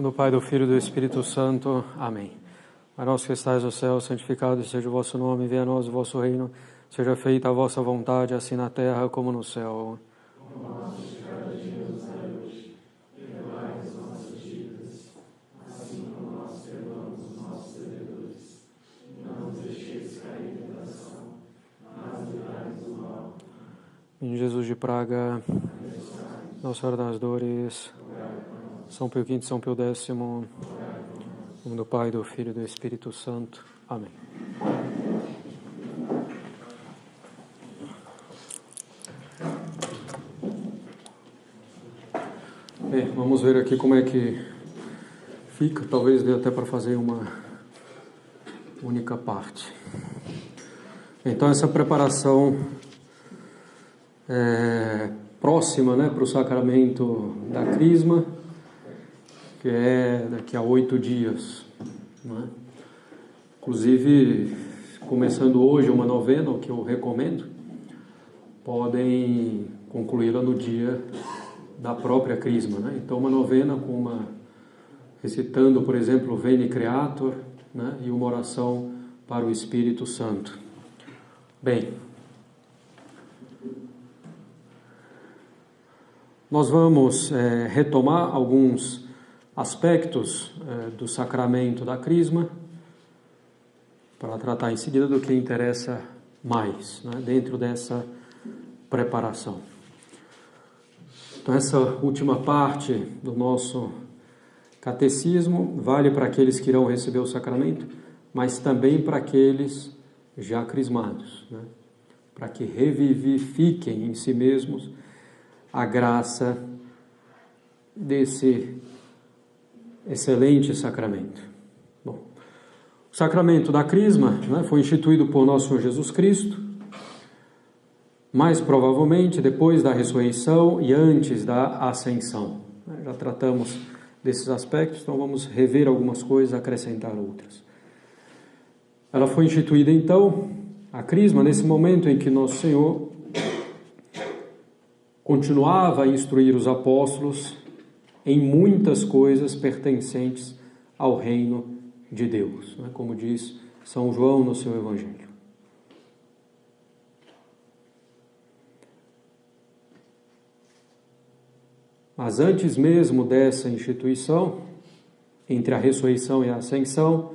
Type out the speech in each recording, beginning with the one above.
Do Pai, do Filho e do Espírito Santo. Amém. Pai nosso que estais no céu, santificado seja o vosso nome, venha a nós o vosso reino, seja feita a vossa vontade, assim na terra como no céu. O nosso cada dia nos dai hoje, perdoai as nossas dívidas, assim como nós perdoamos os nossos devedores. Não nos deixeis cair em tentação, mas livrai-nos do mal. Em Jesus de Praga, Nossa Senhora das Dores, São Pio V, São Pio X, em nome do Pai, do Filho e do Espírito Santo. Amém. Bem, vamos ver aqui como é que fica. Talvez dê até para fazer uma única parte. Então, essa preparação próxima, para o sacramento da Crisma, que é daqui a 8 dias. Inclusive, começando hoje uma novena, o que eu recomendo, podem concluí-la no dia da própria Crisma. Então, uma novena recitando, por exemplo, Veni Creator, e uma oração para o Espírito Santo. Bem, nós vamos retomar alguns aspectos do sacramento da Crisma para tratar em seguida do que interessa mais, dentro dessa preparação. Então, essa última parte do nosso catecismo vale para aqueles que irão receber o sacramento, mas também para aqueles já crismados, para que revivifiquem em si mesmos a graça desse excelente sacramento. Bom, o sacramento da Crisma foi instituído por nosso Senhor Jesus Cristo, mais provavelmente depois da ressurreição e antes da ascensão. Já tratamos desses aspectos, então vamos rever algumas coisas, acrescentar outras. Ela foi instituída então, a Crisma, nesse momento em que nosso Senhor continuava a instruir os apóstolos em muitas coisas pertencentes ao reino de Deus, como diz São João no seu Evangelho. Mas antes mesmo dessa instituição, entre a ressurreição e a ascensão,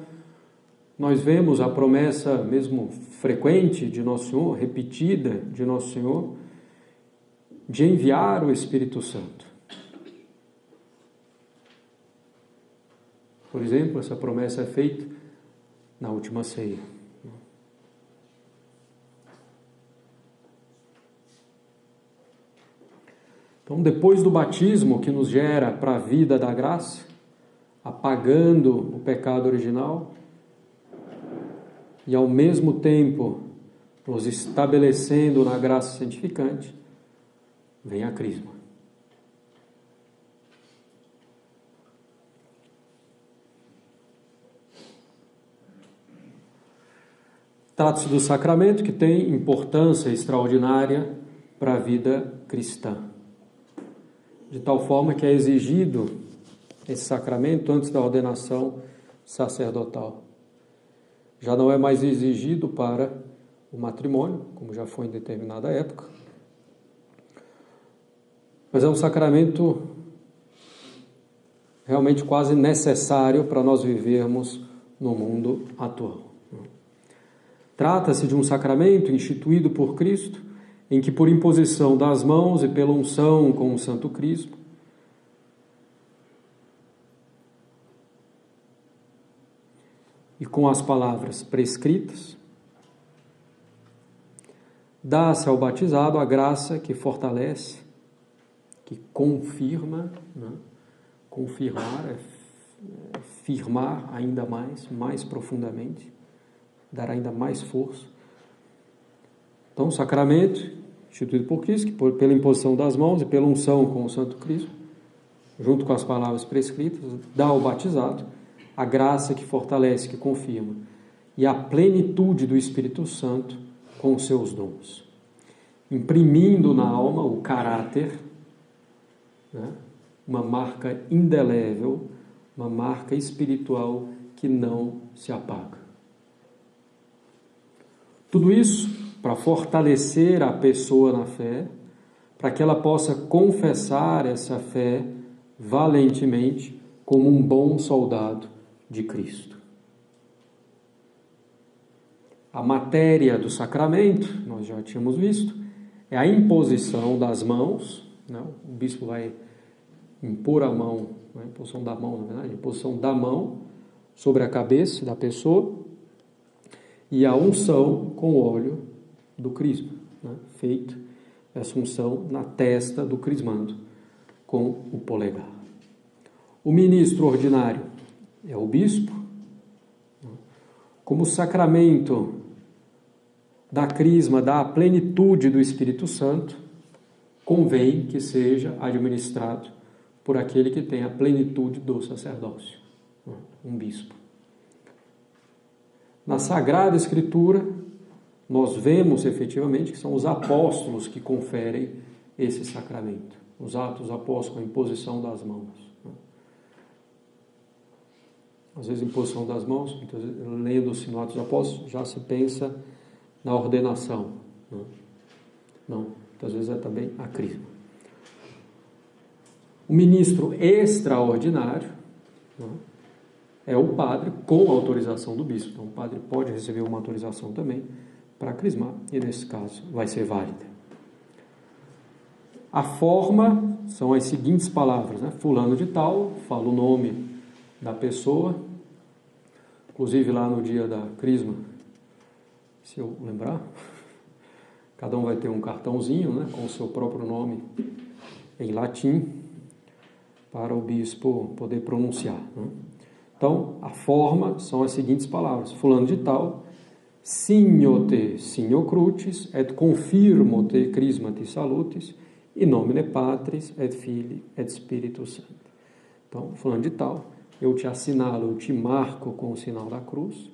nós vemos a promessa mesmo frequente de Nosso Senhor, repetida de Nosso Senhor, de enviar o Espírito Santo. Por exemplo, essa promessa é feita na última ceia. Então, depois do batismo que nos gera para a vida da graça, apagando o pecado original e ao mesmo tempo nos estabelecendo na graça santificante, vem a Crisma. Trata-se do sacramento que tem importância extraordinária para a vida cristã. De tal forma que é exigido esse sacramento antes da ordenação sacerdotal. Já não é mais exigido para o matrimônio, como já foi em determinada época, mas é um sacramento realmente quase necessário para nós vivermos no mundo atual. Trata-se de um sacramento instituído por Cristo, em que por imposição das mãos e pela unção com o Santo Crisma, e com as palavras prescritas, dá-se ao batizado a graça que fortalece, que confirma, confirmar é firmar ainda mais profundamente, dar ainda mais força. Então, o sacramento instituído por Cristo, que pela imposição das mãos e pela unção com o Santo Cristo, junto com as palavras prescritas, dá ao batizado a graça que fortalece, que confirma, e a plenitude do Espírito Santo com os seus dons, imprimindo na alma o caráter, uma marca indelével uma marca espiritual que não se apaga. Tudo isso para fortalecer a pessoa na fé, para que ela possa confessar essa fé valentemente como um bom soldado de Cristo. A matéria do sacramento, nós já tínhamos visto, é a imposição das mãos, né? O bispo vai impor a mão, a imposição da mão, na verdade, a imposição da mão sobre a cabeça da pessoa e a unção com o óleo do crisma, né? Feito essa unção na testa do crismando com o polegar. O ministro ordinário é o bispo. Como sacramento da crisma, da plenitude do Espírito Santo, convém que seja administrado por aquele que tem a plenitude do sacerdócio, um bispo. Na Sagrada Escritura, nós vemos efetivamente que são os apóstolos que conferem esse sacramento. Os Atos dos Apóstolos, a imposição das mãos. Às vezes, imposição das mãos, muitas vezes, lendo o Atos dos Apóstolos, já se pensa na ordenação. Não, muitas vezes é também a crisma. O ministro extraordinário é o padre com autorização do bispo. Então, o padre pode receber uma autorização também para crismar, e nesse caso vai ser válida. A forma são as seguintes palavras, né? Fulano de tal, fala o nome da pessoa, inclusive lá no dia da crisma, se eu lembrar, cada um vai ter um cartãozinho, né, com o seu próprio nome em latim, para o bispo poder pronunciar, né? Então, a forma são as seguintes palavras: fulano de tal, signo te signo crucis, et confirmo te crismati salutis, in nomine Patris, et Filii, et Spiritus Sancti. Então, fulano de tal, eu te assinalo, eu te marco com o sinal da cruz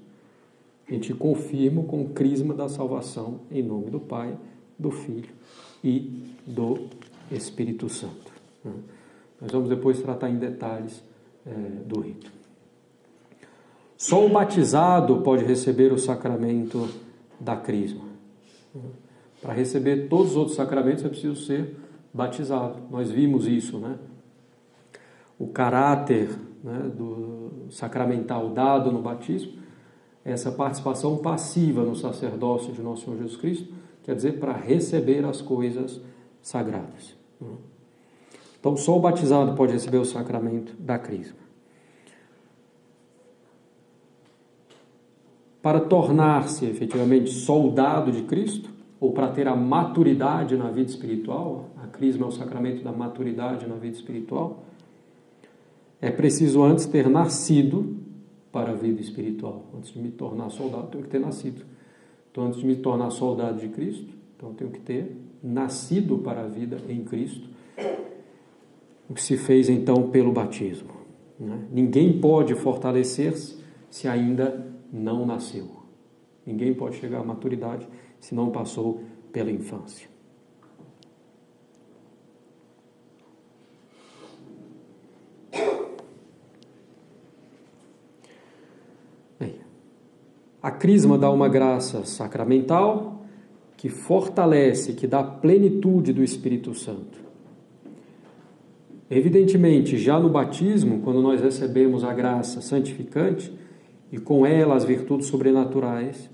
e te confirmo com o crisma da salvação em nome do Pai, do Filho e do Espírito Santo. Nós vamos depois tratar em detalhes do rito. Só o batizado pode receber o sacramento da crisma. Para receber todos os outros sacramentos é preciso ser batizado. Nós vimos isso, né? O caráter, né, do sacramental dado no batismo, essa participação passiva no sacerdócio de Nosso Senhor Jesus Cristo, quer dizer, para receber as coisas sagradas. Então, só o batizado pode receber o sacramento da crisma. Para tornar-se efetivamente soldado de Cristo, ou para ter a maturidade na vida espiritual, a crisma é o sacramento da maturidade na vida espiritual, é preciso antes ter nascido para a vida espiritual. Antes de me tornar soldado, eu tenho que ter nascido. Então, antes de me tornar soldado de Cristo, então eu tenho que ter nascido para a vida em Cristo, o que se fez então pelo batismo, né? Ninguém pode fortalecer-se se ainda não nasceu. Ninguém pode chegar à maturidade se não passou pela infância. Bem, a crisma dá uma graça sacramental que fortalece, que dá plenitude do Espírito Santo. Evidentemente, já no batismo, quando nós recebemos a graça santificante e com ela as virtudes sobrenaturais,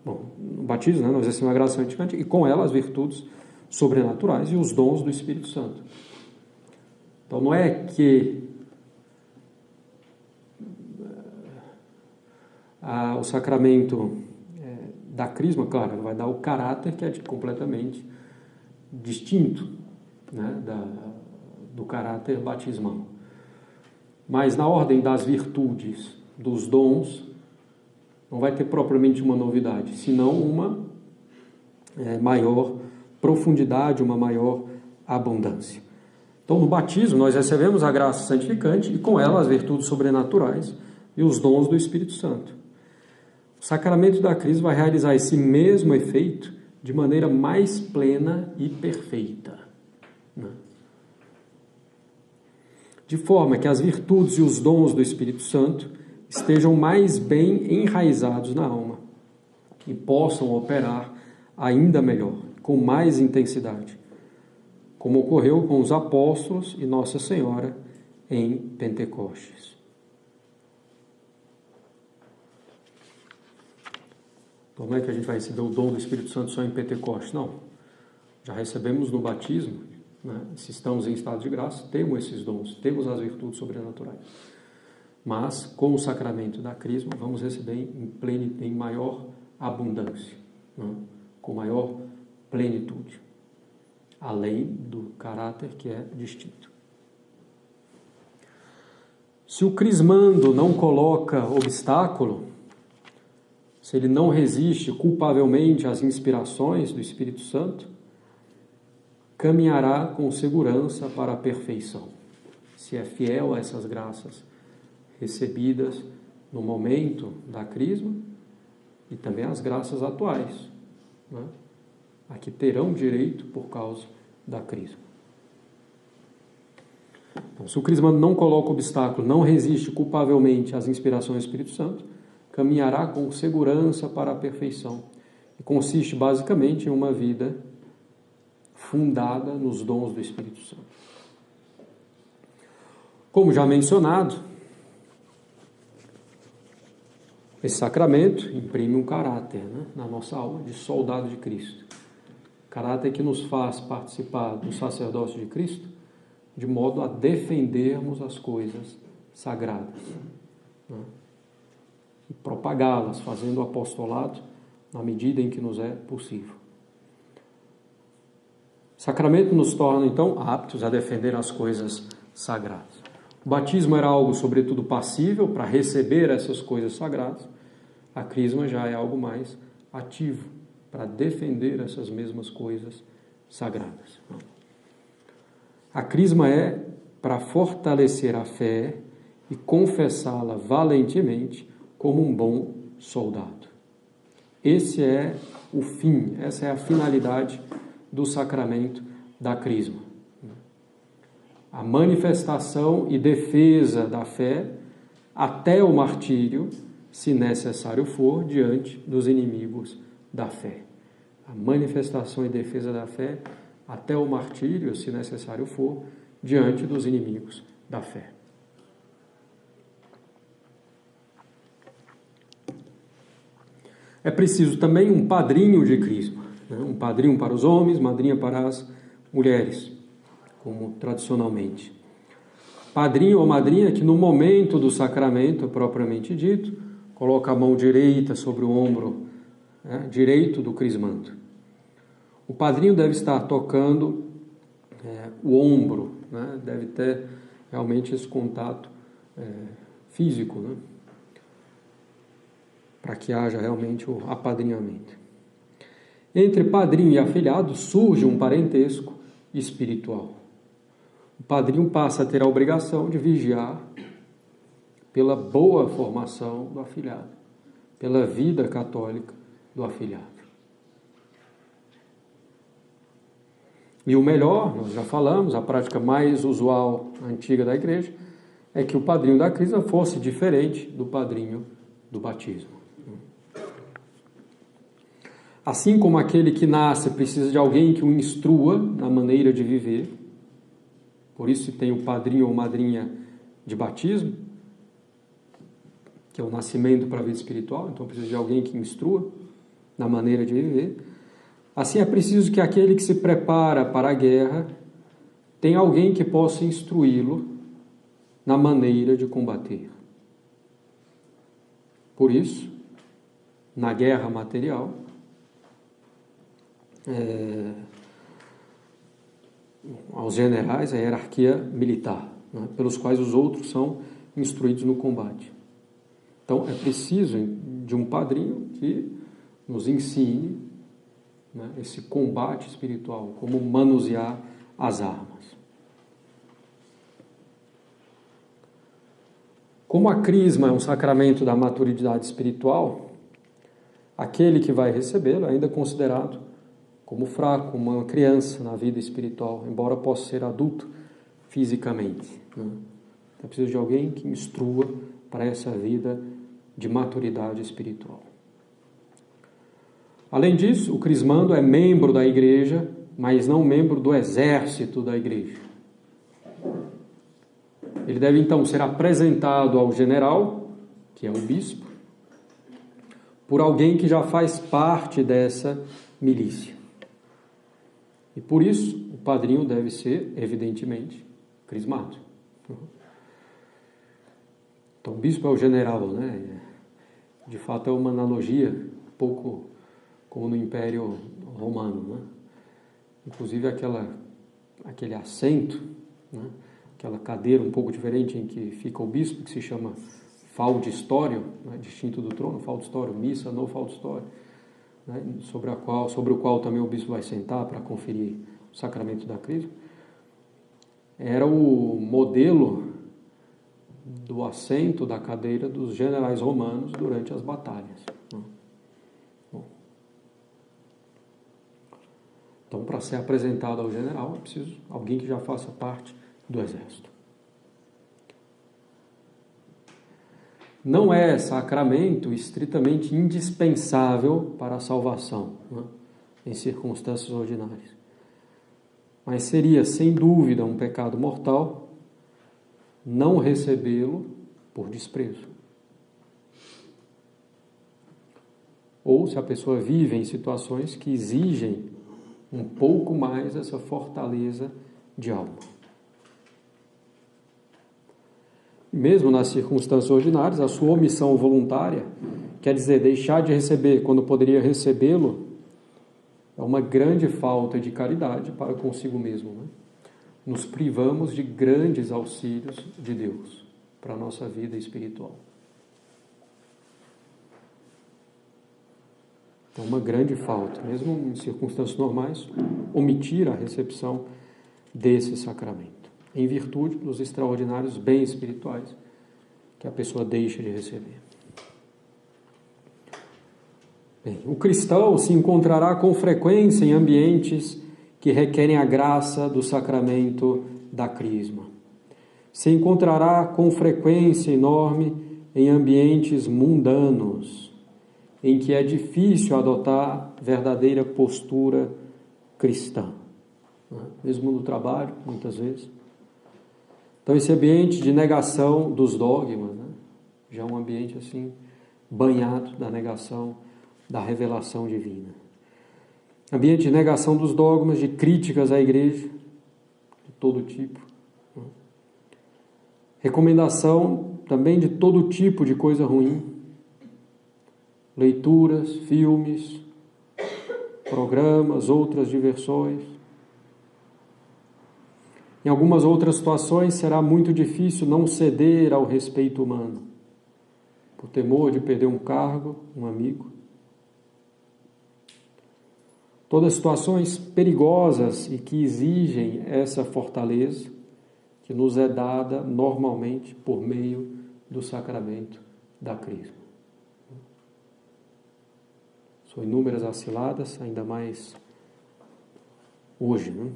no batismo, né, nós recebemos a graça santificante e com ela as virtudes sobrenaturais e os dons do Espírito Santo. Então, não é que o sacramento da crisma, claro, vai dar o caráter que é completamente distinto, né, do caráter batismal. Mas na ordem das virtudes, dos dons, não vai ter propriamente uma novidade, senão uma maior profundidade, uma maior abundância. Então, no batismo, nós recebemos a graça santificante e com ela as virtudes sobrenaturais e os dons do Espírito Santo. O sacramento da crisma vai realizar esse mesmo efeito de maneira mais plena e perfeita. de forma que as virtudes e os dons do Espírito Santo estejam mais bem enraizados na alma e possam operar ainda melhor, com mais intensidade, como ocorreu com os apóstolos e Nossa Senhora em Pentecostes. Então não é que a gente vai receber o dom do Espírito Santo só em Pentecostes, não. Já recebemos no batismo, né? Se estamos em estado de graça, temos esses dons, temos as virtudes sobrenaturais. Mas, com o sacramento da Crisma, vamos receber em maior abundância, né? Com maior plenitude, além do caráter que é distinto. Se o crismando não coloca obstáculo, se ele não resiste culpavelmente às inspirações do Espírito Santo, caminhará com segurança para a perfeição, se é fiel a essas graças recebidas no momento da crisma e também as graças atuais, né? A que terão direito por causa da crisma. Então, se o crismando não coloca obstáculo, não resiste culpavelmente às inspirações do Espírito Santo, caminhará com segurança para a perfeição. E consiste basicamente em uma vida fundada nos dons do Espírito Santo. Como já mencionado, esse sacramento imprime um caráter, né, na nossa alma de soldado de Cristo. Caráter que nos faz participar do sacerdócio de Cristo de modo a defendermos as coisas sagradas, né, e propagá-las, fazendo o apostolado na medida em que nos é possível. O sacramento nos torna, então, aptos a defender as coisas sagradas. O batismo era algo, sobretudo, passível para receber essas coisas sagradas. A crisma já é algo mais ativo para defender essas mesmas coisas sagradas. A crisma é para fortalecer a fé e confessá-la valentemente como um bom soldado. Esse é o fim, essa é a finalidade do sacramento da crisma. A manifestação e defesa da fé até o martírio, se necessário for, diante dos inimigos da fé. A manifestação e defesa da fé até o martírio, se necessário for, diante dos inimigos da fé. É preciso também um padrinho de crisma, né? Um padrinho para os homens, madrinha para as mulheres, como tradicionalmente. Padrinho ou madrinha que no momento do sacramento propriamente dito, coloca a mão direita sobre o ombro, né, direito do crismando. O padrinho deve estar tocando o ombro, né, deve ter realmente esse contato físico, né, para que haja realmente o apadrinhamento. Entre padrinho e afilhado surge um parentesco espiritual. O padrinho passa a ter a obrigação de vigiar pela boa formação do afilhado, pela vida católica do afilhado. E o melhor, nós já falamos, a prática mais usual, antiga da igreja, é que o padrinho da crisma fosse diferente do padrinho do batismo. Assim como aquele que nasce precisa de alguém que o instrua na maneira de viver, por isso se tem o padrinho ou madrinha de batismo, que é o nascimento para a vida espiritual, então precisa de alguém que instrua na maneira de viver. Assim é preciso que aquele que se prepara para a guerra tenha alguém que possa instruí-lo na maneira de combater. Por isso, na guerra material, aos generais a hierarquia militar, né, pelos quais os outros são instruídos no combate. Então é preciso de um padrinho que nos ensine, né, esse combate espiritual, como manusear as armas. Como a crisma é um sacramento da maturidade espiritual, aquele que vai recebê-lo é ainda considerado como fraco, como uma criança na vida espiritual, embora possa ser adulto fisicamente, né? É preciso de alguém que instrua para essa vida de maturidade espiritual. Além disso, o crismando é membro da igreja, mas não membro do exército da igreja. Ele deve então ser apresentado ao general, que é o bispo, por alguém que já faz parte dessa milícia. E por isso, o padrinho deve ser, evidentemente, crismado. Então, o bispo é o general, né? De fato, é uma analogia, um pouco como no Império Romano, né? Inclusive, aquele assento, né? Aquela cadeira um pouco diferente em que fica o bispo, que se chama faudistório, né? Distinto do trono, faudistório, missa no faudistório, né? sobre o qual também o bispo vai sentar para conferir o sacramento da crisma. Era o modelo do assento da cadeira dos generais romanos durante as batalhas. Bom. Então, para ser apresentado ao general, é preciso alguém que já faça parte do exército. Não é sacramento estritamente indispensável para a salvação, né, em circunstâncias ordinárias. Mas seria, sem dúvida, um pecado mortal não recebê-lo por desprezo. Ou se a pessoa vive em situações que exigem um pouco mais essa fortaleza de alma. Mesmo nas circunstâncias ordinárias, a sua omissão voluntária, quer dizer, deixar de receber quando poderia recebê-lo, é uma grande falta de caridade para consigo mesmo, né? Nos privamos de grandes auxílios de Deus para a nossa vida espiritual. É uma grande falta, mesmo em circunstâncias normais, omitir a recepção desse sacramento, em virtude dos extraordinários bens espirituais que a pessoa deixa de receber. Bem, o cristão se encontrará com frequência em ambientes que requerem a graça do sacramento da crisma. Se encontrará com frequência enorme em ambientes mundanos, em que é difícil adotar verdadeira postura cristã, mesmo no trabalho, muitas vezes. Então, esse ambiente de negação dos dogmas, né? Já é um ambiente assim, banhado da negação da revelação divina. Ambiente de negação dos dogmas, de críticas à igreja, de todo tipo. Recomendação também de todo tipo de coisa ruim. Leituras, filmes, programas, outras diversões. Em algumas outras situações será muito difícil não ceder ao respeito humano, por temor de perder um cargo, um amigo. Todas situações perigosas e que exigem essa fortaleza que nos é dada normalmente por meio do sacramento da crisma. São inúmeras as ciladas, ainda mais hoje, né?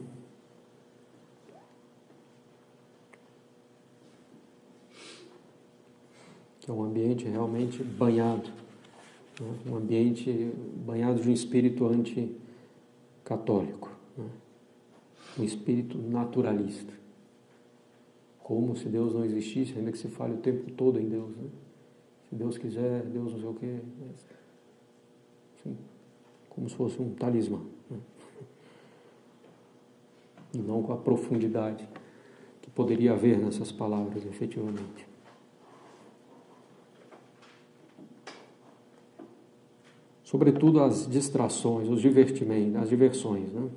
Que é um ambiente realmente banhado, né? Um ambiente banhado de um espírito anticatólico, né? Um espírito naturalista. Como se Deus não existisse, ainda que se fale o tempo todo em Deus, né? Se Deus quiser, Deus não sei o quê. Assim, como se fosse um talismã, né? E não com a profundidade que poderia haver nessas palavras, efetivamente. Sobretudo as distrações, os divertimentos, as diversões, né?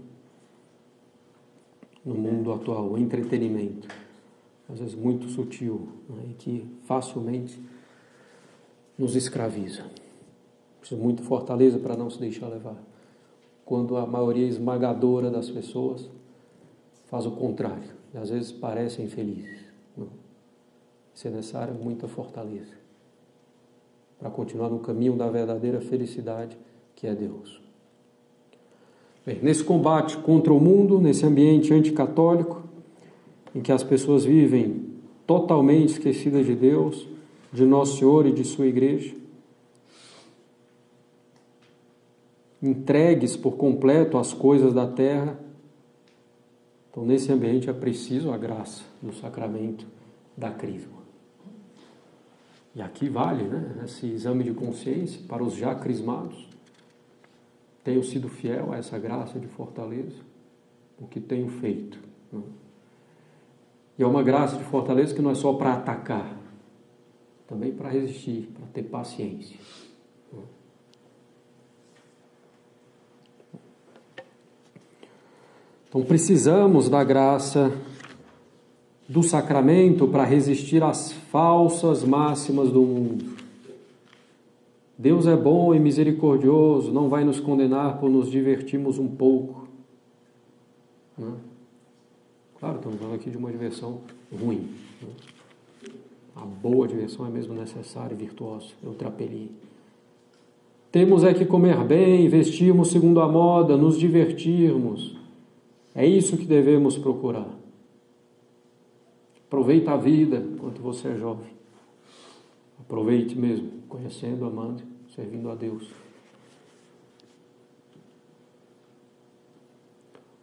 No mundo atual, o entretenimento, às vezes muito sutil, né? E que facilmente nos escraviza. Precisa de muita fortaleza para não se deixar levar. Quando a maioria esmagadora das pessoas faz o contrário, e às vezes parecem felizes. Não. Isso é necessário muita fortaleza para continuar no caminho da verdadeira felicidade, que é Deus. Bem, nesse combate contra o mundo, nesse ambiente anticatólico, em que as pessoas vivem totalmente esquecidas de Deus, de Nosso Senhor e de sua igreja, entregues por completo às coisas da terra. Então, nesse ambiente é preciso a graça do sacramento da crisma. E aqui vale, né, esse exame de consciência para os já crismados. Tenho sido fiel a essa graça de fortaleza, o que tenho feito. Né? E é uma graça de fortaleza que não é só para atacar, também para resistir, para ter paciência. Então precisamos da graça do sacramento para resistir às falsas máximas do mundo. Deus é bom e misericordioso, não vai nos condenar por nos divertirmos um pouco. Né? Claro, estamos falando aqui de uma diversão ruim. Né? A boa diversão é mesmo necessária e virtuosa, é o trapelinho. Temos é que comer bem, vestirmos segundo a moda, nos divertirmos. É isso que devemos procurar. Aproveita a vida enquanto você é jovem. Aproveite mesmo, conhecendo, amando, servindo a Deus.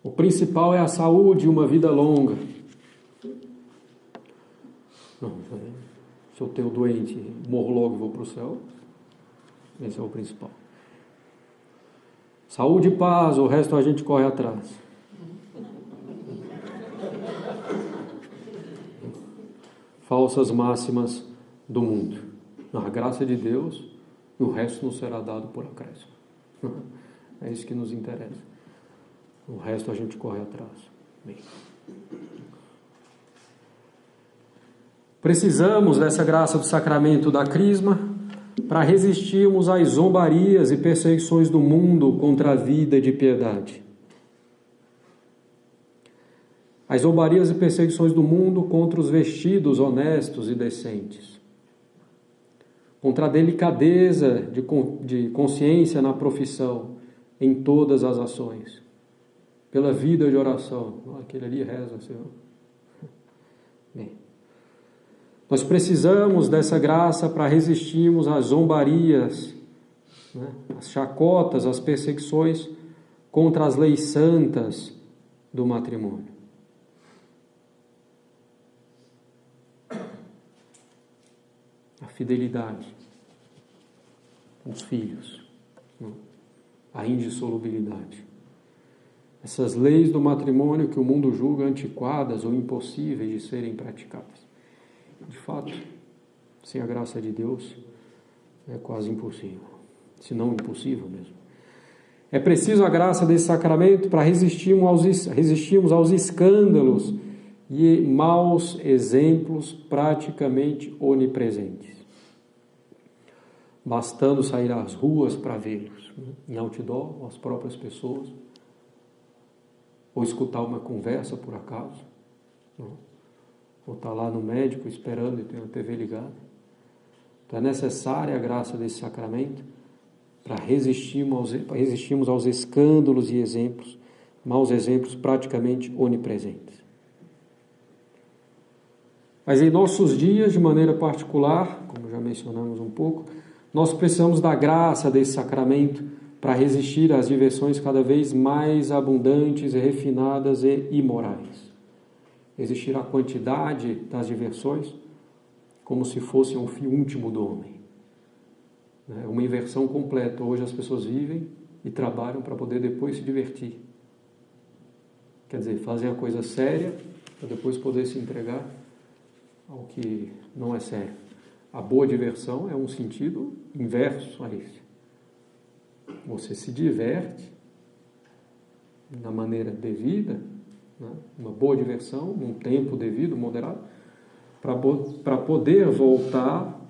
O principal é a saúde e uma vida longa. Não, se eu tenho doente, morro logo e vou para o céu. Esse é o principal. Saúde e paz, o resto a gente corre atrás. Falsas máximas do mundo. Na graça de Deus, e o resto nos será dado por acréscimo. É isso que nos interessa. O resto a gente corre atrás. Bem. Precisamos dessa graça do sacramento da crisma para resistirmos às zombarias e perseguições do mundo contra a vida de piedade. As zombarias e perseguições do mundo contra os vestidos honestos e decentes. Contra a delicadeza de consciência na profissão, em todas as ações. Pela vida de oração. Aquele ali reza, Senhor. Bem. Nós precisamos dessa graça para resistirmos às zombarias, né? Às chacotas, às perseguições contra as leis santas do matrimônio. A fidelidade, os filhos, né? A indissolubilidade. Essas leis do matrimônio que o mundo julga antiquadas ou impossíveis de serem praticadas. De fato, sem a graça de Deus, é quase impossível, se não impossível mesmo. É preciso a graça desse sacramento para resistirmos aos escândalos e maus exemplos praticamente onipresentes. Bastando sair às ruas para vê-los, né? Em outdoor, as próprias pessoas, ou escutar uma conversa por acaso, né? Ou estar lá no médico esperando e ter uma TV ligada. Então é necessária a graça desse sacramento para resistirmos aos escândalos e exemplos, maus exemplos praticamente onipresentes. Mas em nossos dias, de maneira particular, como já mencionamos um pouco, nós precisamos da graça desse sacramento para resistir às diversões cada vez mais abundantes, refinadas e imorais. Existir a quantidade das diversões como se fosse um fim último do homem. É uma inversão completa. Hoje as pessoas vivem e trabalham para poder depois se divertir. Quer dizer, fazem a coisa séria para depois poder se entregar ao que não é sério. A boa diversão é um sentido inverso a esse. Você se diverte da maneira devida, né? Uma boa diversão, num tempo devido, moderado, para poder voltar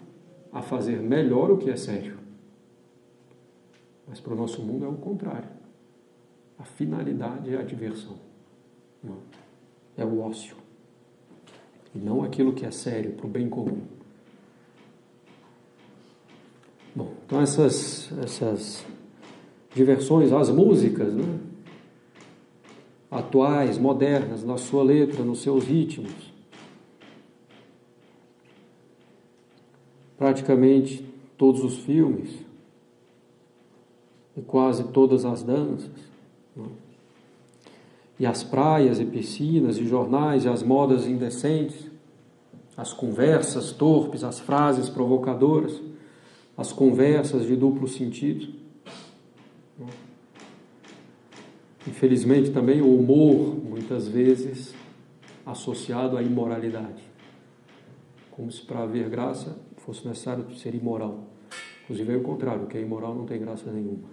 a fazer melhor o que é sério. Mas para o nosso mundo é o contrário. A finalidade é a diversão. Não. É o ócio. E não aquilo que é sério, para o bem comum. Bom, então essas diversões, as músicas, né? Atuais, modernas, na sua letra, nos seus ritmos, praticamente todos os filmes e quase todas as danças, né? E as praias e piscinas e jornais e as modas indecentes, as conversas torpes, as frases provocadoras, as conversas de duplo sentido. Infelizmente também o humor, muitas vezes, associado à imoralidade. Como se para haver graça fosse necessário ser imoral. Inclusive é o contrário, o que é imoral não tem graça nenhuma.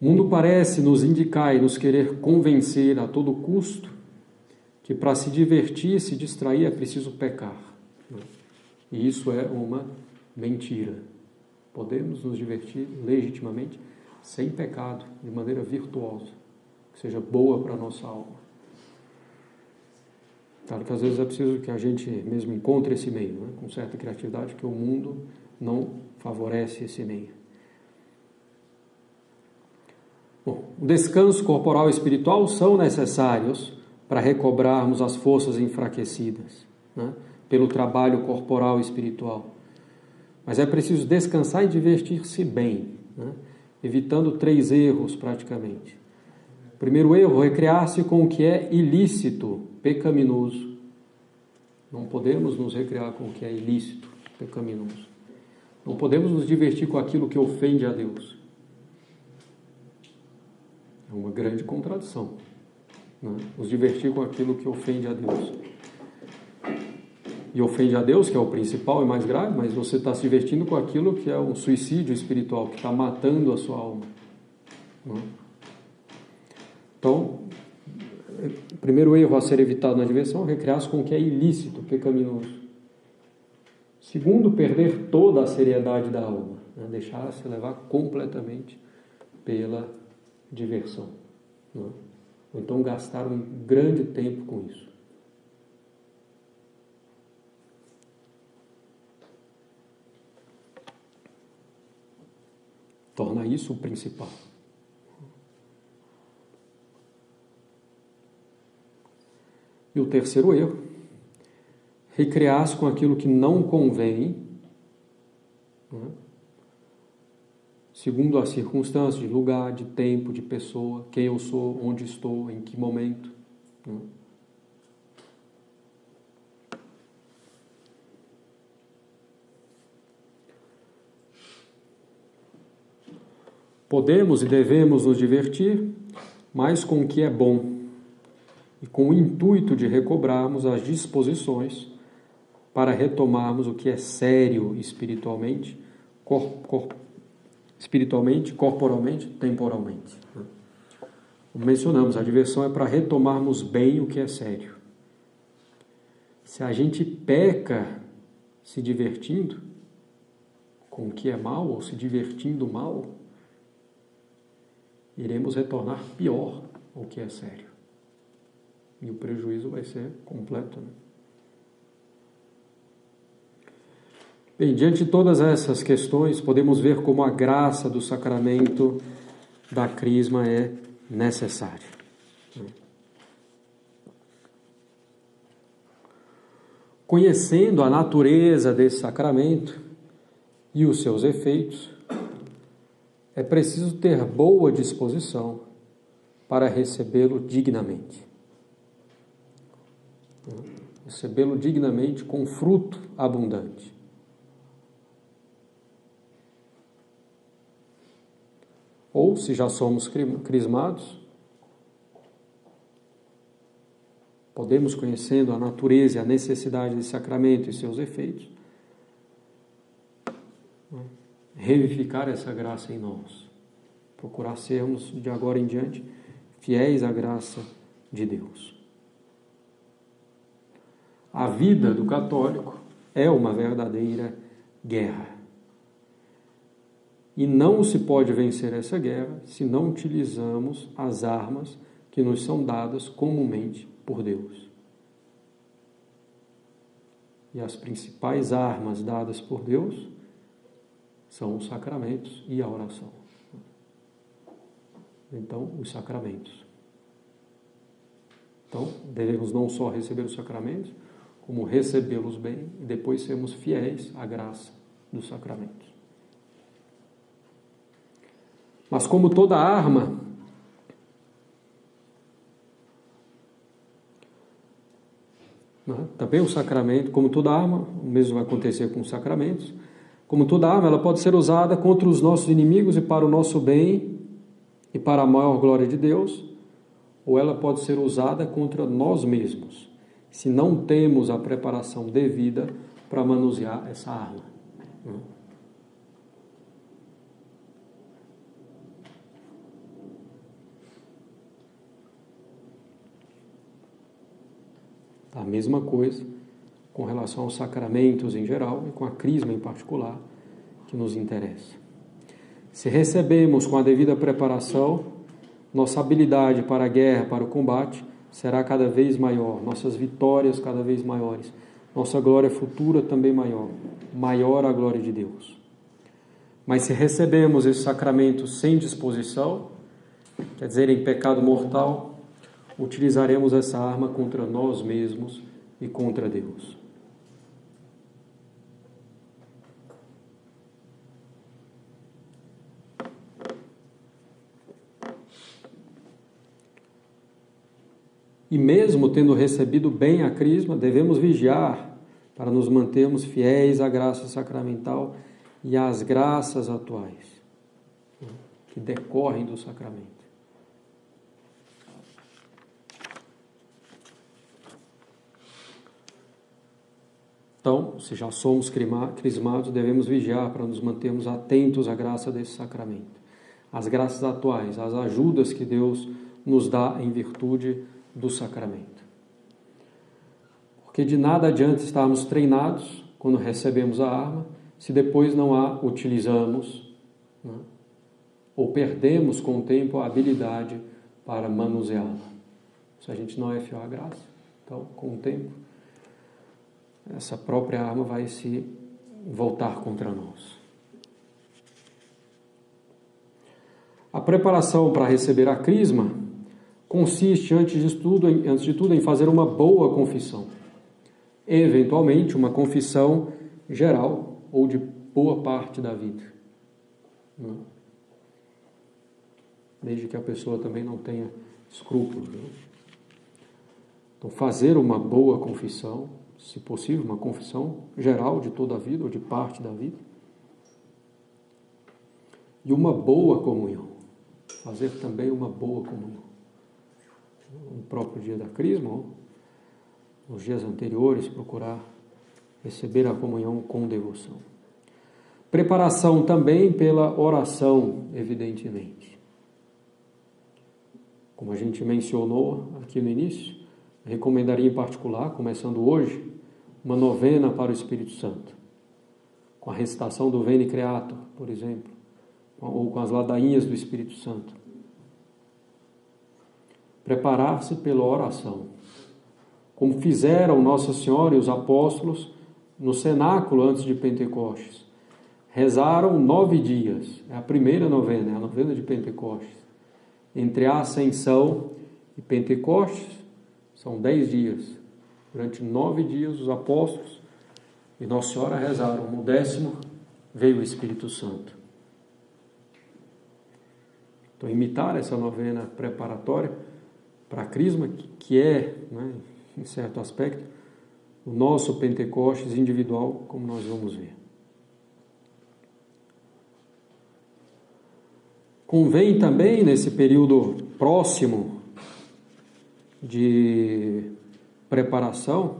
O mundo parece nos indicar e nos querer convencer a todo custo que para se divertir e se distrair é preciso pecar. E isso é uma mentira. Podemos nos divertir legitimamente, sem pecado, de maneira virtuosa, que seja boa para a nossa alma. Claro que às vezes é preciso que a gente mesmo encontre esse meio, né? Com certa criatividade, que o mundo não favorece esse meio. Bom, o descanso corporal e espiritual são necessários para recobrarmos as forças enfraquecidas, né? Pelo trabalho corporal e espiritual. Mas é preciso descansar e divertir-se bem, né? Evitando 3 erros praticamente. Primeiro erro, recrear-se com o que é ilícito, pecaminoso. Não podemos nos recrear com o que é ilícito, pecaminoso. Não podemos nos divertir com aquilo que ofende a Deus. É uma grande contradição, né? Nos divertir com aquilo que ofende a Deus. E ofende a Deus, que é o principal e mais grave, mas você está se divertindo com aquilo que é um suicídio espiritual, que está matando a sua alma, né? Então, o primeiro erro a ser evitado na diversão é recrear-se com o que é ilícito, pecaminoso. Segundo, perder toda a seriedade da alma, né? Deixar-se levar completamente pela diversão, né? Ou então gastar um grande tempo com isso. Torna isso o principal. E o terceiro erro, recrear-se com aquilo que não convém, né? Segundo as circunstâncias, de lugar, de tempo, de pessoa, quem eu sou, onde estou, em que momento, né? Podemos e devemos nos divertir, mas com o que é bom e com o intuito de recobrarmos as disposições para retomarmos o que é sério espiritualmente, corporalmente, temporalmente. Como mencionamos, a diversão é para retomarmos bem o que é sério. Se a gente peca se divertindo com o que é mal ou se divertindo mal, iremos retornar pior ao que é sério. E o prejuízo vai ser completo, né? Bem, diante de todas essas questões, podemos ver como a graça do sacramento da crisma é necessária. Conhecendo a natureza desse sacramento e os seus efeitos, é preciso ter boa disposição para recebê-lo dignamente. Recebê-lo dignamente com fruto abundante. Ou, se já somos crismados, podemos, conhecendo a natureza e a necessidade desse sacramento e seus efeitos, revivificar essa graça em nós. Procurar sermos, de agora em diante, fiéis à graça de Deus. A vida do católico é uma verdadeira guerra. E não se pode vencer essa guerra se não utilizamos as armas que nos são dadas comumente por Deus. E as principais armas dadas por Deus são os sacramentos e a oração. Então, os sacramentos. Então, devemos não só receber os sacramentos, como recebê-los bem e depois sermos fiéis à graça dos sacramentos. Mas como toda arma, também o sacramento, como toda arma, o mesmo vai acontecer com os sacramentos, como toda arma, ela pode ser usada contra os nossos inimigos e para o nosso bem e para a maior glória de Deus, ou ela pode ser usada contra nós mesmos, se não temos a preparação devida para manusear essa arma. A mesma coisa com relação aos sacramentos em geral e com a crisma em particular que nos interessa. Se recebemos com a devida preparação, nossa habilidade para a guerra, para o combate, será cada vez maior, nossas vitórias cada vez maiores, nossa glória futura também maior a glória de Deus. Mas se recebemos esse sacramento sem disposição, quer dizer, em pecado mortal, utilizaremos essa arma contra nós mesmos e contra Deus. E mesmo tendo recebido bem a crisma, devemos vigiar para nos mantermos fiéis à graça sacramental e às graças atuais que decorrem do sacramento. Então, se já somos crismados, devemos vigiar para nos mantermos atentos à graça desse sacramento, às graças atuais, às ajudas que Deus nos dá em virtude do sacramento. Porque de nada adianta estarmos treinados quando recebemos a arma, se depois não a utilizamos, ou perdemos com o tempo a habilidade para manuseá-la. Se a gente não é fiel à graça, então, com o tempo, essa própria arma vai se voltar contra nós. A preparação para receber a crisma consiste, antes de tudo, em fazer uma boa confissão. Eventualmente, uma confissão geral ou de boa parte da vida. Desde que a pessoa também não tenha escrúpulos. Então, fazer uma boa confissão, se possível, uma confissão geral de toda a vida ou de parte da vida. E uma boa comunhão. Fazer também uma boa comunhão. No próprio dia da crisma, ou nos dias anteriores, procurar receber a comunhão com devoção. Preparação também pela oração, evidentemente. Como a gente mencionou aqui no início, recomendaria em particular, começando hoje, uma novena para o Espírito Santo, com a recitação do Veni Creator, por exemplo, ou com as ladainhas do Espírito Santo. Preparar-se pela oração, como fizeram Nossa Senhora e os apóstolos no cenáculo antes de Pentecostes. Rezaram 9 dias, é a primeira novena, é a novena de Pentecostes. Entre a Ascensão e Pentecostes, são 10 dias. Durante 9 dias, os apóstolos e Nossa Senhora rezaram. No 10º veio o Espírito Santo. Então, imitar essa novena preparatória para a crisma, que é, em certo aspecto, o nosso Pentecostes individual, como nós vamos ver. Convém também, nesse período próximo de preparação,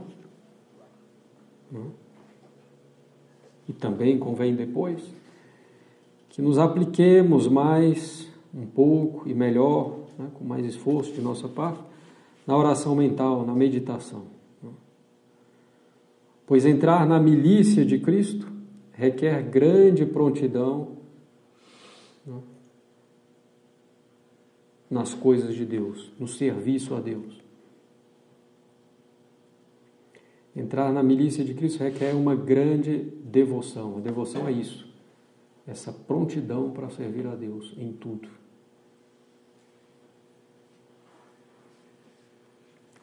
e também convém depois, que nos apliquemos mais, um pouco e melhor, com mais esforço de nossa parte, na oração mental, na meditação. Pois entrar na milícia de Cristo requer grande prontidão nas coisas de Deus, no serviço a Deus. Entrar na milícia de Cristo requer uma grande devoção. A devoção é isso, essa prontidão para servir a Deus em tudo.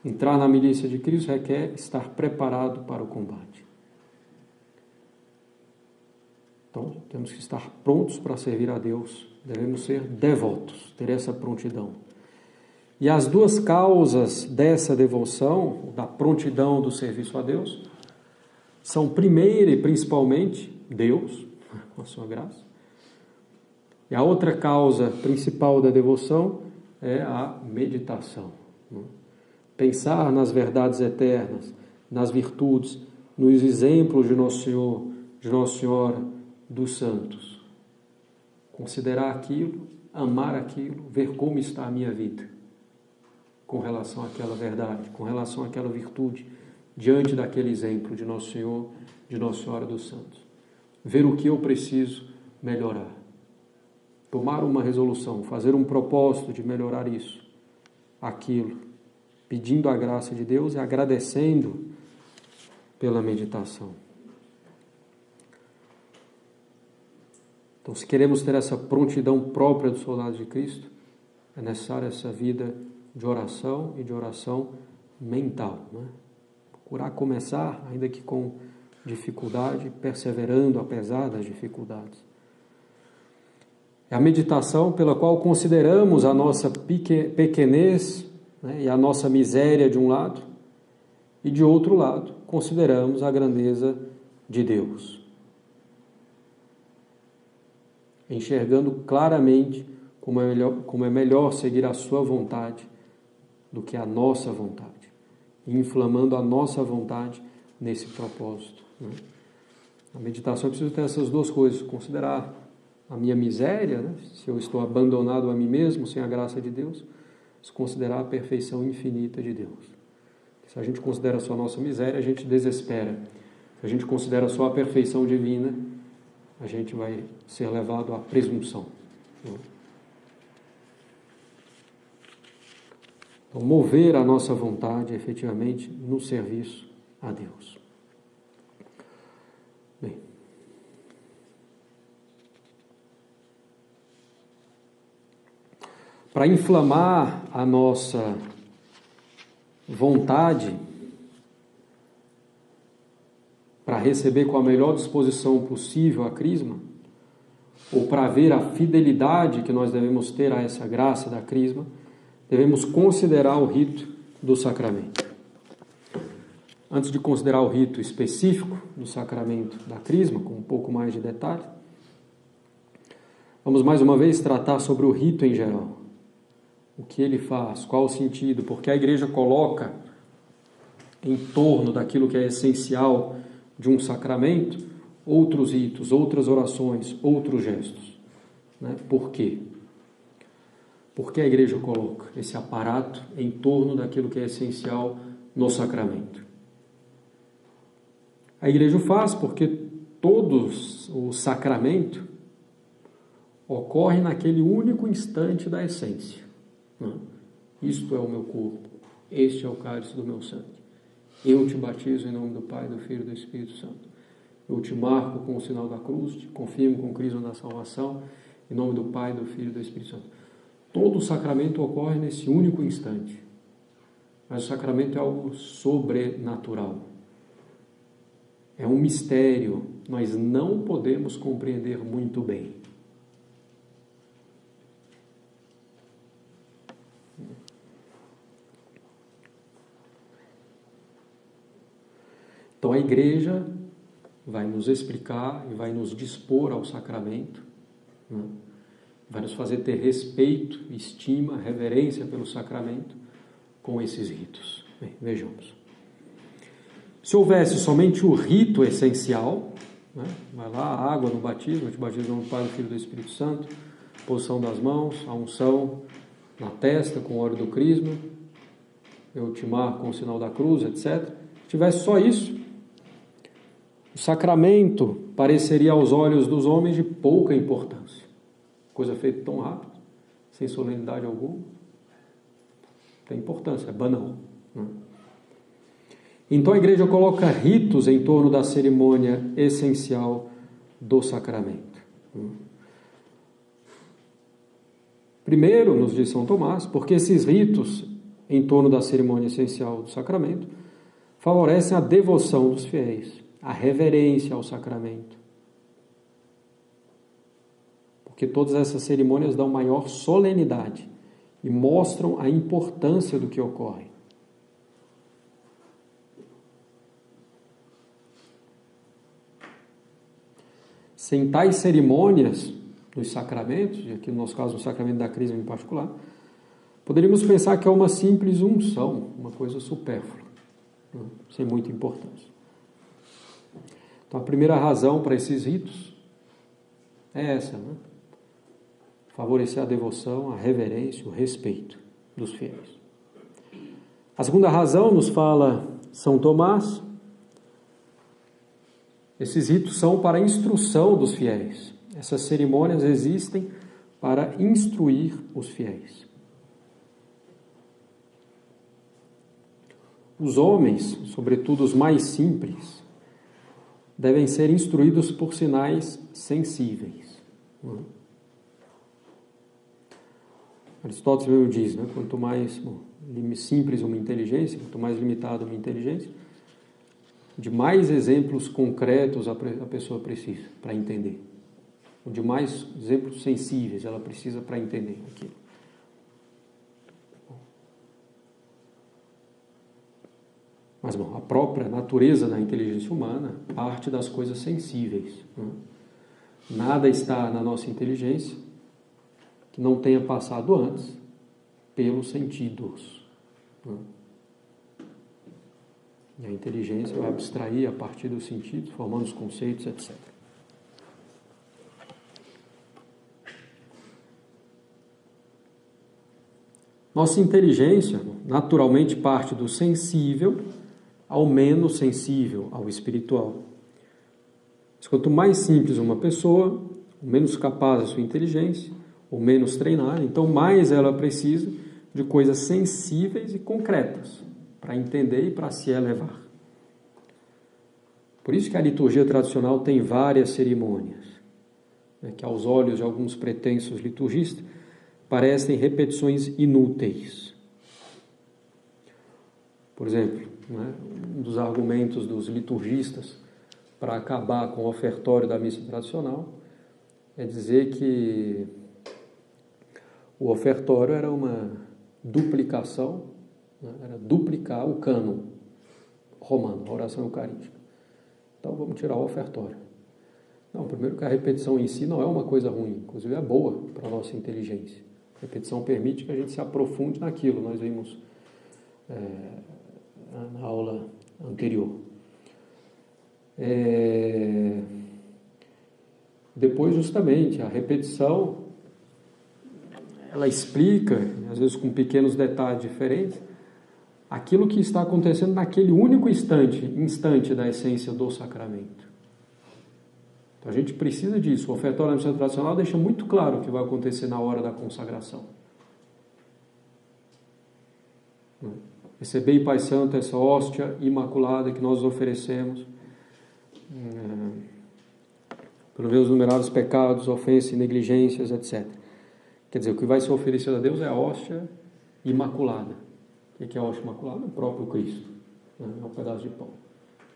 Entrar na milícia de Cristo requer estar preparado para o combate. Então, temos que estar prontos para servir a Deus. Devemos ser devotos, ter essa prontidão. E as duas causas dessa devoção, da prontidão do serviço a Deus, são, primeira e principalmente, Deus, com a sua graça. E a outra causa principal da devoção é a meditação. Pensar nas verdades eternas, nas virtudes, nos exemplos de Nosso Senhor, de Nossa Senhora, dos santos. Considerar aquilo, amar aquilo, ver como está a minha vida com relação àquela verdade, com relação àquela virtude, diante daquele exemplo de Nosso Senhor, de Nossa Senhora dos Santos. Ver o que eu preciso melhorar. Tomar uma resolução, fazer um propósito de melhorar isso, aquilo, pedindo a graça de Deus e agradecendo pela meditação. Então, se queremos ter essa prontidão própria dos soldados de Cristo, é necessária essa vida de oração e de oração mental, né? Procurar começar, ainda que com dificuldade, perseverando apesar das dificuldades. É a meditação pela qual consideramos a nossa pequenez, né, e a nossa miséria de um lado, e de outro lado, consideramos a grandeza de Deus. Enxergando claramente como é melhor seguir a sua vontade do que a nossa vontade, e inflamando a nossa vontade nesse propósito, né? A meditação é preciso ter essas duas coisas, considerar a minha miséria, né? Se eu estou abandonado a mim mesmo, sem a graça de Deus, considerar a perfeição infinita de Deus. Se a gente considera só a nossa miséria, a gente desespera. Se a gente considera só a perfeição divina, a gente vai ser levado à presunção. Então, mover a nossa vontade, efetivamente, no serviço a Deus. Bem. Para inflamar a nossa vontade, para receber com a melhor disposição possível a crisma, ou para ver a fidelidade que nós devemos ter a essa graça da crisma, devemos considerar o rito do sacramento. Antes de considerar o rito específico do sacramento da crisma, com um pouco mais de detalhe, vamos mais uma vez tratar sobre o rito em geral. O que ele faz, qual o sentido, porque a Igreja coloca em torno daquilo que é essencial de um sacramento outros ritos, outras orações, outros gestos. Né? Por quê? Porque a Igreja coloca esse aparato em torno daquilo que é essencial no sacramento. A Igreja o faz porque todos o sacramento ocorre naquele único instante da essência. Isto é o meu corpo, este é o cálice do meu sangue. Eu te batizo em nome do Pai, do Filho e do Espírito Santo. Eu te marco com o sinal da cruz, te confirmo com o crisma da salvação, em nome do Pai, do Filho e do Espírito Santo. Todo o sacramento ocorre nesse único instante. Mas o sacramento é algo sobrenatural. É um mistério, nós não podemos compreender muito bem. Então a Igreja vai nos explicar e vai nos dispor ao sacramento, né? Vai nos fazer ter respeito, estima, reverência pelo sacramento com esses ritos. Bem, vejamos. Se houvesse somente o rito essencial, né? Vai lá, a água no batismo, eu te batizo em nome do Pai, do Filho e do Espírito Santo, posição das mãos, a unção na testa com o óleo do crisma, eu te marco com o sinal da cruz, etc. Se tivesse só isso, o sacramento pareceria aos olhos dos homens de pouca importância. Coisa feita tão rápido, sem solenidade alguma. Tem importância, é banal. Né? Então a Igreja coloca ritos em torno da cerimônia essencial do sacramento. Primeiro, nos diz São Tomás, porque esses ritos em torno da cerimônia essencial do sacramento favorecem a devoção dos fiéis, a reverência ao sacramento. Porque todas essas cerimônias dão maior solenidade e mostram a importância do que ocorre. Sem tais cerimônias dos sacramentos, e aqui no nosso caso o sacramento da crisma em particular, poderíamos pensar que é uma simples unção, uma coisa supérflua, né? Sem muita importância. Então a primeira razão para esses ritos é essa, né? Favorecer a devoção, a reverência, o respeito dos fiéis. A segunda razão, nos fala São Tomás, esses ritos são para a instrução dos fiéis. Essas cerimônias existem para instruir os fiéis. Os homens, sobretudo os mais simples, devem ser instruídos por sinais sensíveis. Aristóteles mesmo diz, né? Quanto mais simples uma inteligência, quanto mais limitada uma inteligência, de mais exemplos concretos a pessoa precisa para entender. De mais exemplos sensíveis ela precisa para entender aquilo. Mas, a própria natureza da inteligência humana parte das coisas sensíveis, né? Nada está na nossa inteligência que não tenha passado antes pelos sentidos, né? E a inteligência vai abstrair a partir dos sentidos, formando os conceitos, etc. Nossa inteligência naturalmente parte do sensível ao menos sensível, ao espiritual. Mas quanto mais simples uma pessoa, menos capaz a sua inteligência, ou menos treinada, então mais ela precisa de coisas sensíveis e concretas para entender e para se elevar. Por isso que a liturgia tradicional tem várias cerimônias, né, que aos olhos de alguns pretensos liturgistas parecem repetições inúteis. Por exemplo, né, um dos argumentos dos liturgistas para acabar com o ofertório da missa tradicional é dizer que o ofertório era uma duplicação, né, era duplicar o cânon romano, a oração eucarística. Então vamos tirar o ofertório. Não, primeiro que a repetição em si não é uma coisa ruim, inclusive é boa para a nossa inteligência. A repetição permite que a gente se aprofunde naquilo, nós vimos na aula anterior. Depois, justamente, a repetição, ela explica, às vezes com pequenos detalhes diferentes, aquilo que está acontecendo naquele único instante da essência do sacramento. Então a gente precisa disso. O ofertório da missa tradicional deixa muito claro o que vai acontecer na hora da consagração. Recebei, Pai Santo, essa hóstia imaculada que nós oferecemos, pelos meus numeráveis pecados, ofensas e negligências, etc. Quer dizer, o que vai ser oferecido a Deus é a hóstia imaculada. O que é a hóstia imaculada? O próprio Cristo, né? É um pedaço de pão.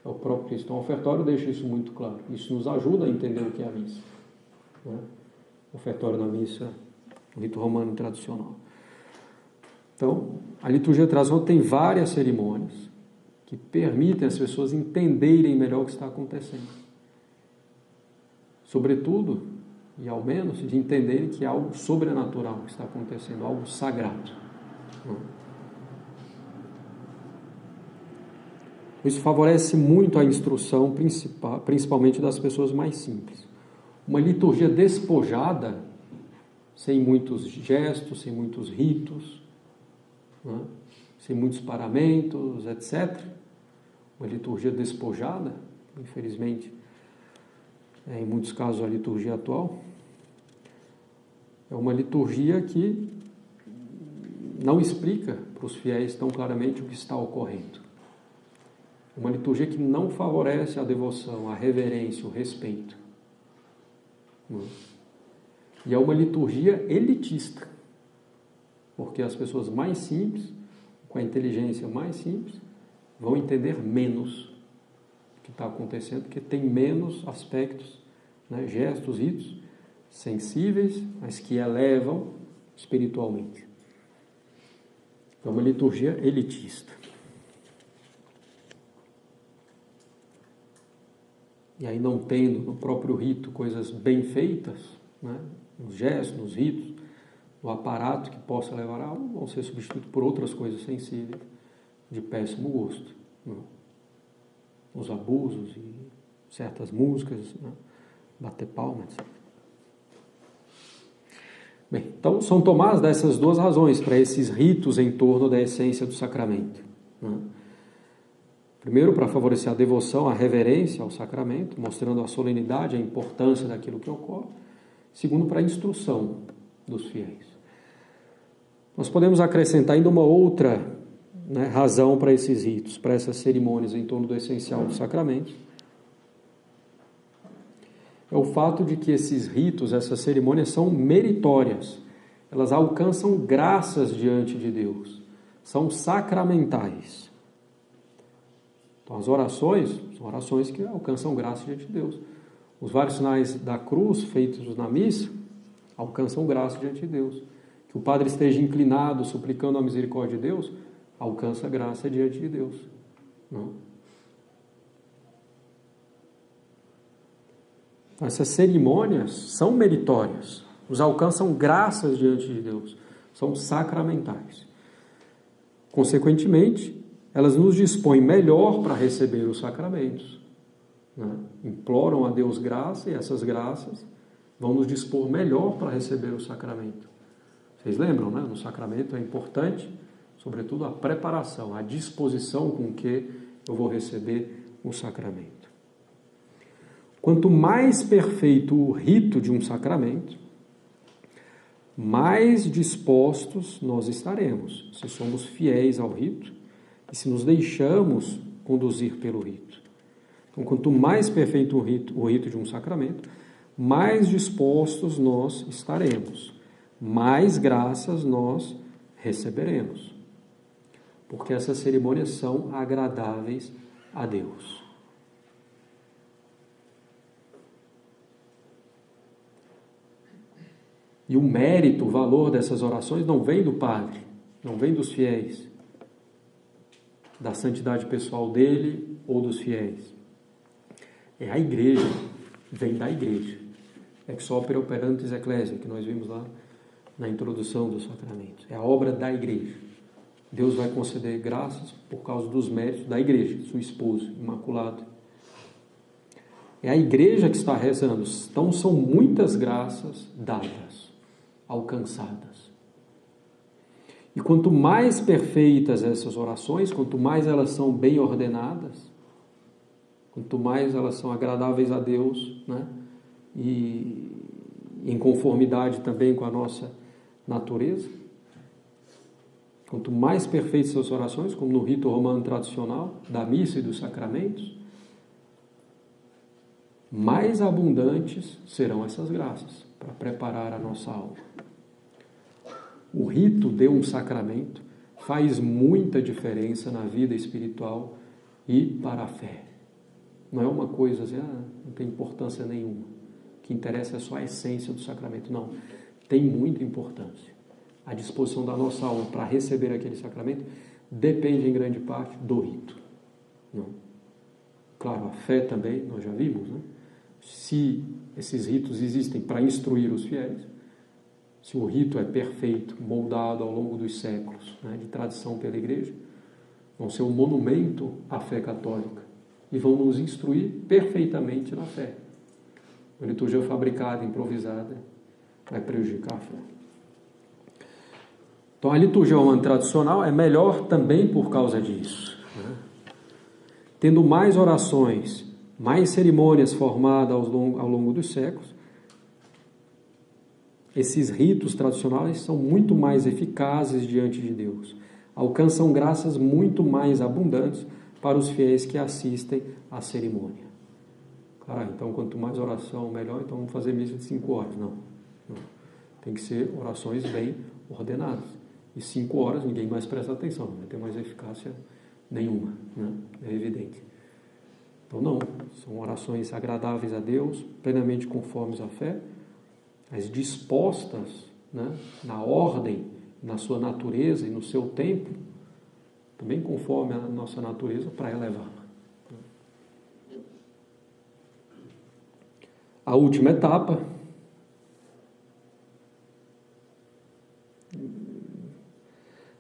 É o próprio Cristo. Então o ofertório deixa isso muito claro. Isso nos ajuda a entender o que é a missa, né? O ofertório da missa, o rito romano tradicional. Então, a liturgia tradicional tem várias cerimônias que permitem as pessoas entenderem melhor o que está acontecendo. Sobretudo, e ao menos, de entenderem que é algo sobrenatural que está acontecendo, algo sagrado. Isso favorece muito a instrução, principalmente das pessoas mais simples. Uma liturgia despojada, sem muitos gestos, sem muitos ritos, né, sem muitos paramentos, etc. Uma liturgia despojada, infelizmente, em muitos casos a liturgia atual, é uma liturgia que não explica para os fiéis tão claramente o que está ocorrendo. É uma liturgia que não favorece a devoção, a reverência, o respeito. E é uma liturgia elitista, porque as pessoas mais simples, com a inteligência mais simples, vão entender menos o que está acontecendo, porque tem menos aspectos, né, gestos, ritos sensíveis, mas que elevam espiritualmente. É uma liturgia elitista. E aí, não tendo no próprio rito coisas bem feitas, né, nos gestos, nos ritos, no aparato que possa levar a algo, vão ser substituídos por outras coisas sensíveis de péssimo gosto. Né? Os abusos e certas músicas, né? Bater palma, etc. Bem, então são tomadas dessas duas razões para esses ritos em torno da essência do sacramento. Né? Primeiro, para favorecer a devoção, a reverência ao sacramento, mostrando a solenidade, a importância daquilo que ocorre. Segundo, para a instrução dos fiéis. Nós podemos acrescentar ainda uma outra, né, razão para esses ritos, para essas cerimônias em torno do essencial dos sacramentos. É o fato de que esses ritos, essas cerimônias são meritórias. Elas alcançam graças diante de Deus. São sacramentais. Então, as orações são orações que alcançam graça diante de Deus. Os vários sinais da cruz feitos na missa alcançam graça diante de Deus. Que o padre esteja inclinado, suplicando a misericórdia de Deus, alcança graça diante de Deus. Não? Então, essas cerimônias são meritórias, nos alcançam graças diante de Deus, são sacramentais. Consequentemente, elas nos dispõem melhor para receber os sacramentos. Né? Imploram a Deus graça e essas graças vão nos dispor melhor para receber o sacramento. Vocês lembram, né? No sacramento é importante, sobretudo, a preparação, a disposição com que eu vou receber o sacramento. Quanto mais perfeito o rito de um sacramento, mais dispostos nós estaremos, se somos fiéis ao rito e se nos deixamos conduzir pelo rito. Então, quanto mais perfeito o rito de um sacramento, mais dispostos nós estaremos, mais graças nós receberemos, porque essas cerimônias são agradáveis a Deus. E o mérito, o valor dessas orações não vem do padre, não vem dos fiéis, da santidade pessoal dele ou dos fiéis. É a igreja, vem da igreja. Ex opere operantes ecclesia, que nós vimos lá na introdução dos sacramentos. É a obra da igreja. Deus vai conceder graças por causa dos méritos da igreja, seu esposo imaculado. É a igreja que está rezando. Então são muitas graças dadas, alcançadas. E quanto mais perfeitas essas orações, quanto mais elas são bem ordenadas, quanto mais elas são agradáveis a Deus, né? E em conformidade também com a nossa natureza, quanto mais perfeitas essas orações, como no rito romano tradicional, da missa e dos sacramentos, mais abundantes serão essas graças para preparar a nossa alma. O rito de um sacramento faz muita diferença na vida espiritual e para a fé. Não é uma coisa assim, não tem importância nenhuma. O que interessa é só a essência do sacramento. Não, tem muita importância. A disposição da nossa alma para receber aquele sacramento depende em grande parte do rito. Não. Claro, a fé também, nós já vimos, né? Se esses ritos existem para instruir os fiéis, se o rito é perfeito, moldado ao longo dos séculos, né, de tradição pela igreja, vão ser um monumento à fé católica e vão nos instruir perfeitamente na fé. A liturgia fabricada, improvisada, vai prejudicar a fé. Então a liturgia romana tradicional é melhor também por causa disso. Né? Tendo mais orações, mais cerimônias formadas ao longo dos séculos, esses ritos tradicionais são muito mais eficazes diante de Deus. Alcançam graças muito mais abundantes para os fiéis que assistem à cerimônia. Claro, então quanto mais oração, melhor, então vamos fazer missa de 5 horas. Não. Tem que ser orações bem ordenadas. e 5 horas ninguém mais presta atenção, não vai ter mais eficácia nenhuma, né? É evidente. Então não, são orações agradáveis a Deus, plenamente conformes à fé, mas dispostas, né, na ordem, na sua natureza e no seu tempo, também conforme a nossa natureza, para elevá-la. A última etapa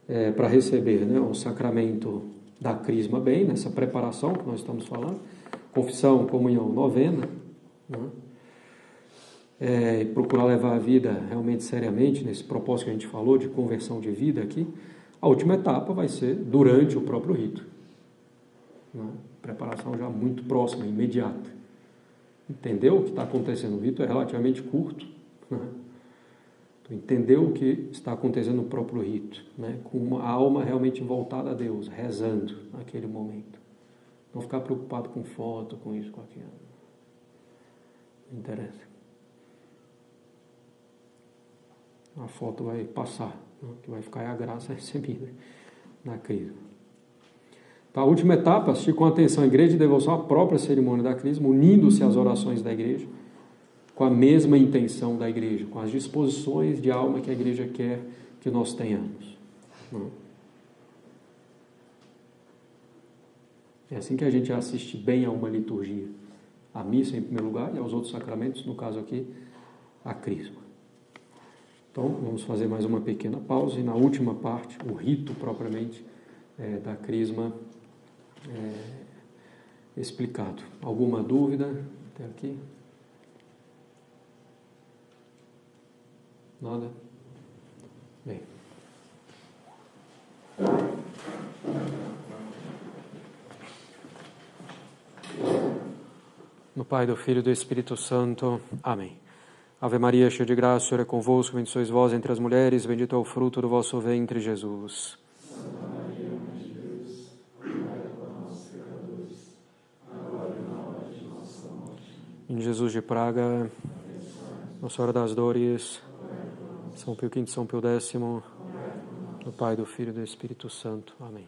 é para receber, né, o sacramento da crisma bem, nessa preparação que nós estamos falando, confissão, comunhão, novena, né? Procurar levar a vida realmente seriamente, nesse propósito que a gente falou, de conversão de vida aqui. A última etapa vai ser durante o próprio rito, né? Preparação já muito próxima, imediata. Entendeu o que está acontecendo no rito? É relativamente curto, né? Então, entendeu o que está acontecendo no próprio rito, né? Com uma alma realmente voltada a Deus, rezando naquele momento. Não ficar preocupado com foto, com isso, com aquilo. Não interessa. A foto vai passar, né? O que vai ficar é a graça recebida na crisma. Então, a última etapa, assistir com atenção a igreja de devoção à própria cerimônia da crisma, unindo-se às orações da igreja, com a mesma intenção da igreja, com as disposições de alma que a igreja quer que nós tenhamos. Né? É assim que a gente assiste bem a uma liturgia. A missa em primeiro lugar e aos outros sacramentos, no caso aqui, a crisma. Então, vamos fazer mais uma pequena pausa e na última parte, o rito propriamente da crisma explicado. Alguma dúvida até aqui? Nada? Bem. No Pai, do Filho e do Espírito Santo. Amém. Ave Maria, cheia de graça, o Senhor é convosco, bendita sois vós entre as mulheres, bendito é o fruto do vosso ventre, Jesus. Santa Maria, Mãe de Deus, rogai por nós, pecadores, agora e na hora de nossa morte. Em Jesus de Praga, Nossa Senhora das Dores, São Pio V, São Pio X, no Pai, do Filho e do Espírito Santo. Amém.